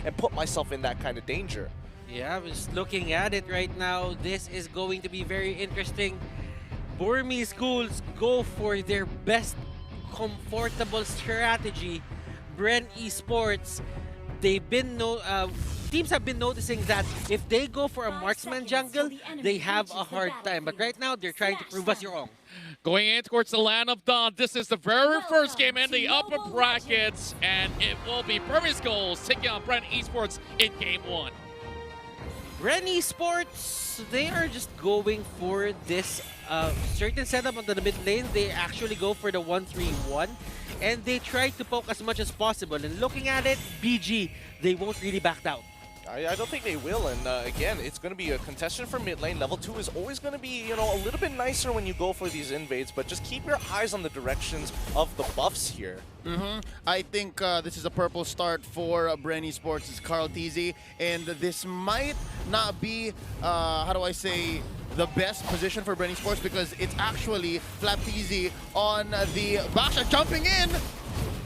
and put myself in that kind of danger. Yeah, I was looking at it right now. This is going to be very interesting. BURMESE schools go for their best comfortable strategy. BREN Esports, teams have been noticing that if they go for a marksman jungle, they have a hard time. But right now, they're trying to prove us wrong. Going in towards the land of Dawn. This is the very first game in the upper brackets, and it will be BURMESE Goals taking on BREN Esports in game 1. BREN Esports, they are just going for this certain setup on the mid lane. They actually go for the 1-3-1, and they try to poke as much as possible. And looking at it, BG, they won't really back down. I don't think they will, and again, it's going to be a contestant for mid lane. Level 2 is always going to be, you know, a little bit nicer when you go for these invades, but just keep your eyes on the directions of the buffs here. I think this is a purple start for BREN Esports. It's KarlTzy, and this might not be, how do I say, the best position for BREN Esports, because it's actually FlapTzy on the backshot jumping in.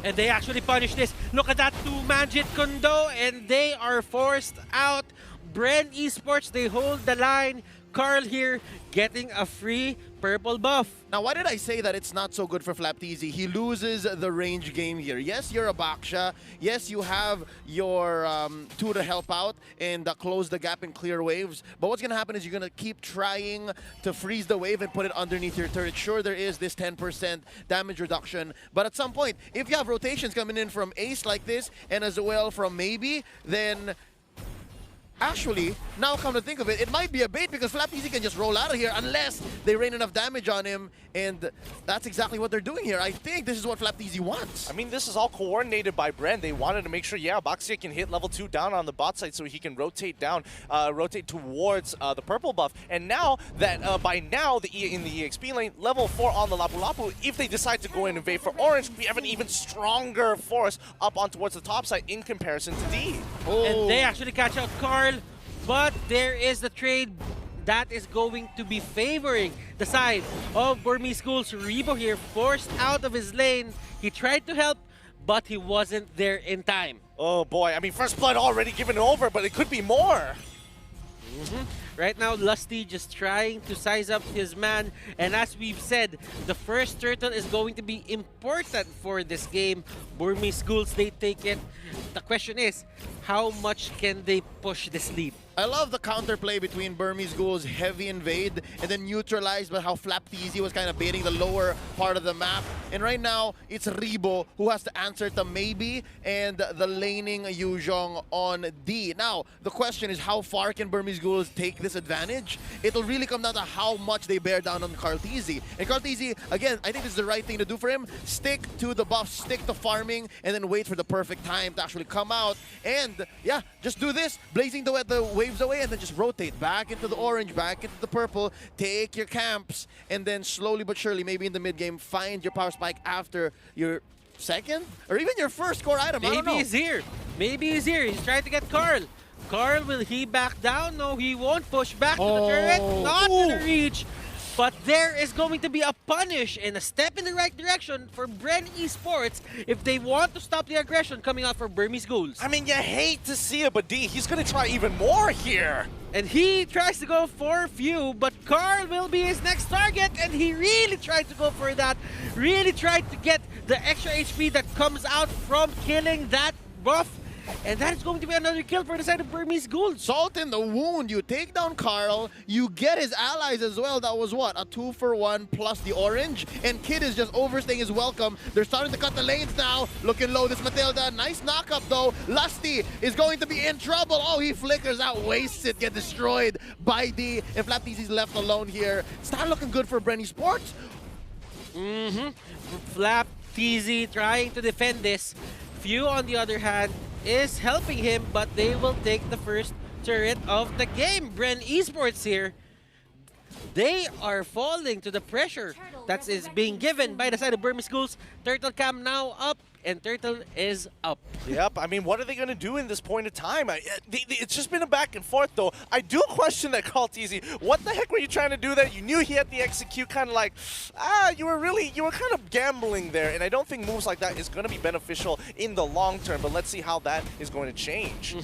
And they actually punish this. Look at that two-man Jit Kundo, and they are forced out. BREN Esports, they hold the line. Karl here getting a free purple buff. Now, why did I say that it's not so good for FlapTzy? He loses the range game here. Yes, you're a Baksha. Yes, you have your 2 to help out and close the gap and clear waves. But what's going to happen is you're going to keep trying to freeze the wave and put it underneath your turret. Sure, there is this 10% damage reduction. But at some point, if you have rotations coming in from Ace like this and as well from Maybe, then actually, now come to think of it, it might be a bait because FlapTzy can just roll out of here unless they rain enough damage on him, and that's exactly what they're doing here. I think this is what FlapTzy wants. I mean, this is all coordinated by BREN. They wanted to make sure, yeah, Baksha can hit level 2 down on the bot side so he can rotate down, rotate towards the purple buff. And now that, by now, in the EXP lane, level 4 on the Lapu Lapu, if they decide to go and invade for orange, we have an even stronger force up on towards the top side in comparison to D. And they actually catch out Karl, but there is the trade that is going to be favoring the side of BURMESE schools. Ribo here forced out of his lane. He tried to help, but he wasn't there in time. Oh boy, I mean, first blood already given over, but it could be more. Right now, Lusty just trying to size up his man. And as we've said, the first turtle is going to be important for this game. BURMESE schools, they take it. The question is, how much can they push this lead? I love the counterplay between BURMESE Ghouls' heavy invade and then neutralized by how FlapTzy was kind of baiting the lower part of the map. And right now, it's Ribo who has to answer to Maybe and the laning Yuzhong on D. Now, the question is, how far can BURMESE Ghouls take this advantage? It'll really come down to how much they bear down on KarlTzy. And KarlTzy, again, I think this is the right thing to do for him. Stick to the buff, stick to farming, and then wait for the perfect time to actually come out. And yeah, just do this, blazing the waves away, and then just rotate back into the orange, back into the purple, take your camps, and then slowly but surely, maybe in the mid game, find your power spike after your second or even your first core item. I don't know. Maybe he's here. Maybe he's here. He's trying to get Karl. Karl, will he back down? No, he won't push back to the turret. Not to the reach. But there is going to be a punish and a step in the right direction for BREN Esports if they want to stop the aggression coming out for BURMESE Ghouls. I mean, you hate to see it, but D, he's going to try even more here. And he tries to go for few, but Karl will be his next target, and he really tried to go for that. Really tried to get the extra HP that comes out from killing that buff. And that is going to be another kill for the side of BURMESE Ghouls. Salt in the wound. You take down Karl. You get his allies as well. That was what? A 2-for-1 plus the orange. And Kid is just overstaying his welcome. They're starting to cut the lanes now. Looking low, this Matilda. Nice knockup though. Lusty is going to be in trouble. Oh, he flickers out, wastes it, get destroyed by D. And FlapTzy's left alone here. It's not looking good for BREN Esports. FlapTzy trying to defend this. Few, on the other hand, is helping him, but they will take the first turret of the game. BREN Esports here, they are falling to the pressure that is being given by the side of BURMESE Ghouls. Turtle Cam now up, and Turtle is up. Yep, I mean, what are they going to do in this point of time? It's just been a back and forth, though. I do question that CallTeasy. What the heck were you trying to do there? You knew he had the execute, kind of like, you were kind of gambling there, and I don't think moves like that is going to be beneficial in the long term, but let's see how that is going to change.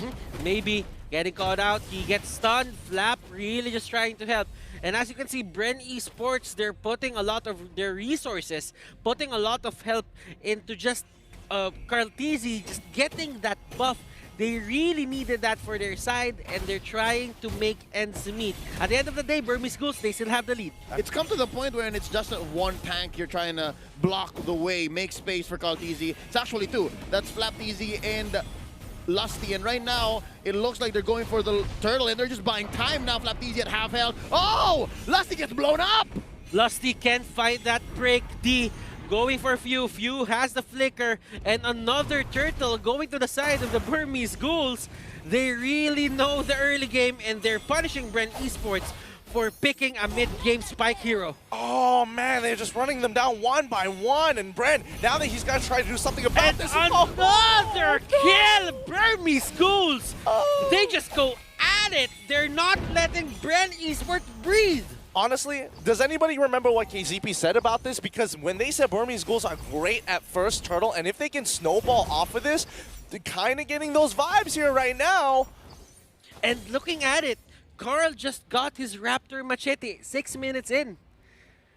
Maybe getting caught out, he gets stunned. Flap really just trying to help. And as you can see, BREN Esports, they're putting a lot of their resources, putting a lot of help into just CallTeasy just getting that buff. They really needed that for their side, and they're trying to make ends meet. At the end of the day, Burmese Ghouls, they still have the lead. It's come to the point where it's just one tank you're trying to block the way, make space for CallTeasy. It's actually two. That's FlapTeasy and Lusty, and right now it looks like they're going for the turtle, and they're just buying time now. FlapTeasy at half health. Oh! Lusty gets blown up! Lusty can't fight that break. D going for Few. Few has the flicker, and another turtle going to the side of the Burmese Ghouls. They really know the early game, and they're punishing BREN Esports for picking a mid-game spike hero. Oh man, they're just running them down one by one, and BREN, now that he's got to try to do something about this. Another kill! Burmese Ghouls! They just go at it. They're not letting BREN Esports breathe. Honestly, does anybody remember what KZP said about this? Because when they said Burmese Ghouls are great at first turtle, and if they can snowball off of this, they're kind of getting those vibes here right now. And looking at it, Carl just got his Raptor Machete 6 minutes in.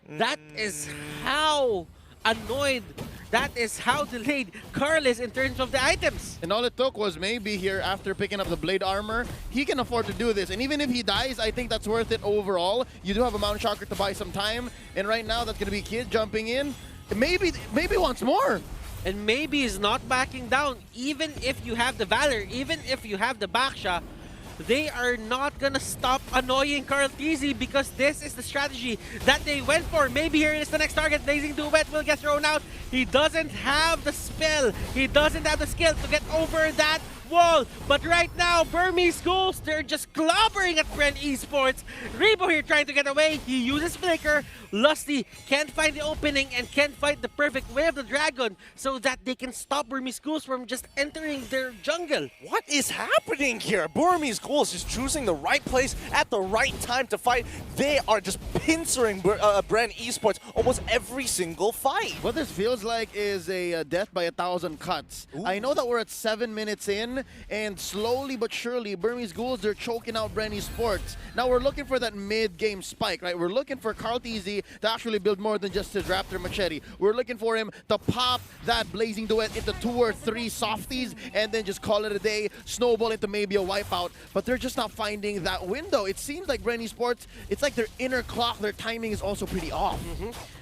That is how annoyed, that is how delayed Carl is in terms of the items. And all it took was maybe here after picking up the blade armor, he can afford to do this. And even if he dies, I think that's worth it overall. You do have a Mount Shocker to buy some time. And right now, that's going to be Kid jumping in. Maybe once more. And maybe he's not backing down. Even if you have the Valor, even if you have the Baksha, they are not gonna stop annoying CallTeasy because this is the strategy that they went for. Maybe here is the next target. Blazing Duet will get thrown out. He doesn't have the spell. He doesn't have the skill to get over that wall. But right now, Burmese Ghouls, they're just clobbering at BREN Esports. Ribo here trying to get away. He uses Flicker. Lusty can't find the opening and can't find the perfect way of the dragon so that they can stop Burmese Ghouls from just entering their jungle. What is happening here? Burmese Ghouls is choosing the right place at the right time to fight. They are just pincering BREN Esports almost every single fight. What this feels like is a death by 1,000 cuts. Ooh. I know that we're at 7 minutes in, and slowly but surely, Burmese Ghouls, they're choking out BREN Esports. Now we're looking for that mid-game spike, right? We're looking for CallTeasy to actually build more than just his Raptor Machete. We're looking for him to pop that Blazing Duet into 2 or 3 softies and then just call it a day, snowball into maybe a wipeout. But they're just not finding that window. It seems like BREN Esports, it's like their inner clock, their timing is also pretty off.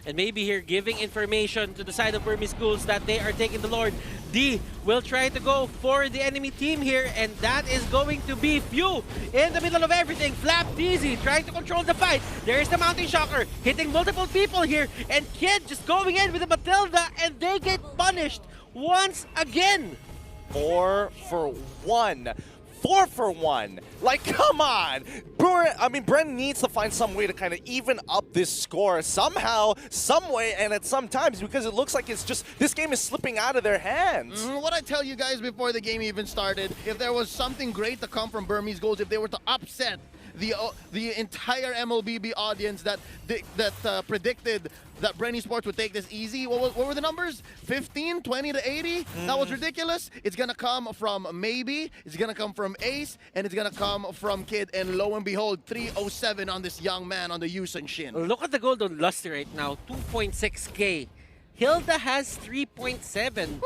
And maybe here giving information to the side of Burmese Ghouls that they are taking the Lord. D will try to go for the enemy team here, and that is going to be Few in the middle of everything. FlapTeasy trying to control the fight. There is the Mountain Shocker hitting multiple people here, and Kid just going in with the Matilda, and they get punished once again. 4 for 1. 4 for 1. Like, come on. BREN needs to find some way to kind of even up this score somehow, some way, and at some times, because it looks like it's just, this game is slipping out of their hands. What I tell you guys before the game even started, if there was something great to come from Burmese Ghouls, if they were to upset the entire MLBB audience that predicted that BREN Esports would take this easy. What were the numbers? 15, 20 to 80? That was ridiculous. It's going to come from Maybe, it's going to come from Ace, and it's going to come from Kid. And lo and behold, 307 on this young man on the Yusen Shin. Look at the gold on Lusty right now, 2.6k. Hilda has 3.7.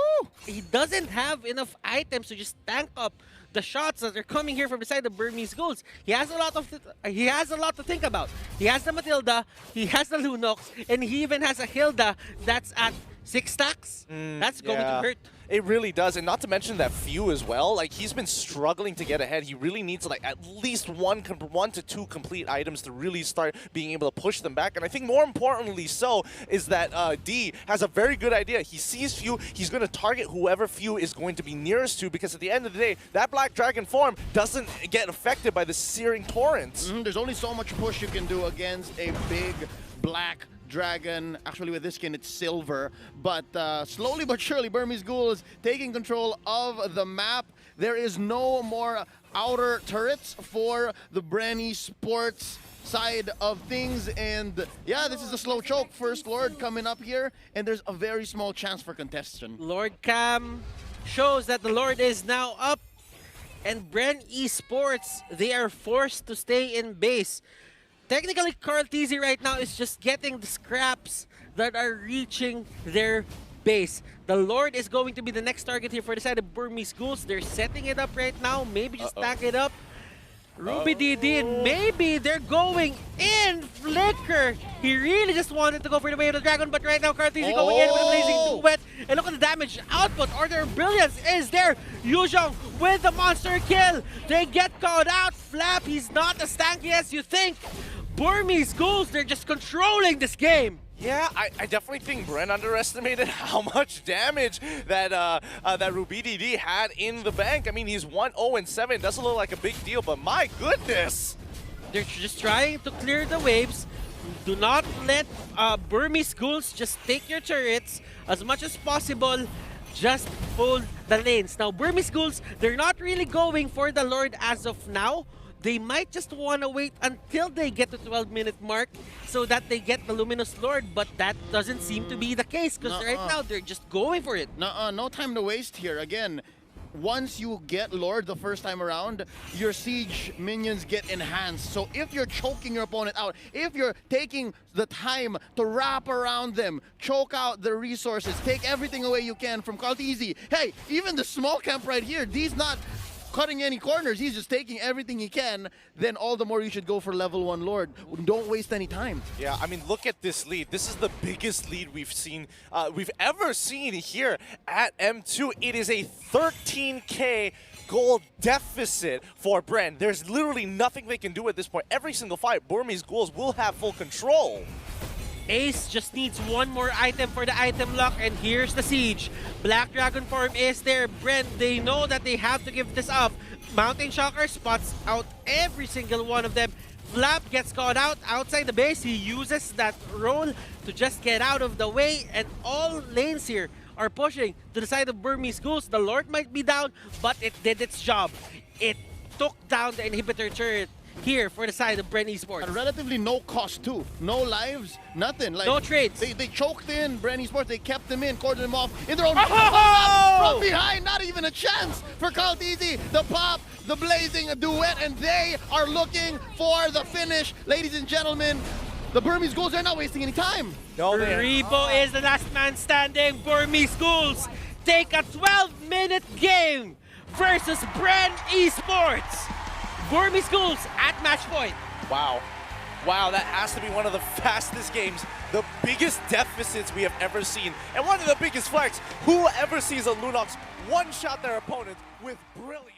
He doesn't have enough items to just tank up the shots that are coming here from beside the Burmese Ghouls. He has a lot to think about. He has the Matilda, he has the Lunox, and he even has a Hilda that's at 6 stacks. That's going to hurt. It really does, and not to mention that Few as well. Like, he's been struggling to get ahead. He really needs like at least one to two complete items to really start being able to push them back. And I think more importantly so is that D has a very good idea. He sees Few, he's going to target whoever Few is going to be nearest to, because at the end of the day, that Black Dragon form doesn't get affected by the searing torrents. There's only so much push you can do against a big black dragon. Actually, with this skin, it's silver. But slowly but surely, Burmese Ghouls taking control of the map. There is no more outer turrets for the BREN ESPORTS side of things. And yeah, this is a slow choke. First Lord coming up here, and there's a very small chance for contestation. Lord Cam shows that the Lord is now up. And BREN ESPORTS, they are forced to stay in base. Technically, Carl TZ right now is just getting the scraps that are reaching their base. The Lord is going to be the next target here for the side of Burmese Ghouls. They're setting it up right now. Maybe just stack it up. Ruby DD, and maybe they're going in. Flicker. He really just wanted to go for the way of the dragon, but right now Carl TZ going in with a blazing duet. And look at the damage output. Order of Brilliance is there. Yuzhong with the monster kill. They get called out. Flap, he's not as tanky as you think. Burmese Ghouls, they're just controlling this game. Yeah, I definitely think BREN underestimated how much damage that that Ruby DD had in the bank. I mean, he's 1-0-7. Doesn't look like a big deal, but my goodness. They're just trying to clear the waves. Do not let Burmese Ghouls just take your turrets as much as possible. Just hold the lanes. Now, Burmese Ghouls, they're not really going for the Lord as of now. They might just want to wait until they get to 12-minute mark so that they get the Luminous Lord, but that doesn't seem to be the case because right now they're just going for it. No time to waste here. Again, once you get Lord the first time around, your siege minions get enhanced. So if you're choking your opponent out, if you're taking the time to wrap around them, choke out the resources, take everything away you can from Carl TZ. Hey, even the small camp right here, D's not cutting any corners, he's just taking everything he can, then all the more you should go for level 1 Lord. Don't waste any time. Yeah, I mean, look at this lead. This is the biggest lead we've ever seen here at M2. It is a 13K gold deficit for BREN. There's literally nothing they can do at this point. Every single fight, Burmese Ghouls will have full control. Ace just needs one more item for the item lock, and here's the siege. Black Dragon form is there. BREN, they know that they have to give this up. Mountain Shocker spots out every single one of them. Flap gets caught out outside the base. He uses that roll to just get out of the way, and all lanes here are pushing to the side of Burmese Ghouls. The Lord might be down, but it did its job. It took down the inhibitor turret here for the side of BREN ESPORTS. And relatively no cost too. No lives, nothing. Like, no trades. They choked in BREN ESPORTS, they kept them in, cordoned them off in their own from behind, not even a chance for Carl TZ. The pop, the blazing duet, and they are looking for the finish. Ladies and gentlemen, the Burmese Ghouls are not wasting any time. No, Ribo is the last man standing. Burmese Ghouls take a 12-minute game versus BREN ESPORTS. Burmese Ghouls at match point. Wow. Wow, that has to be one of the fastest games, the biggest deficits we have ever seen, and one of the biggest flex. Whoever sees a Lunox one-shot their opponent with brilliance.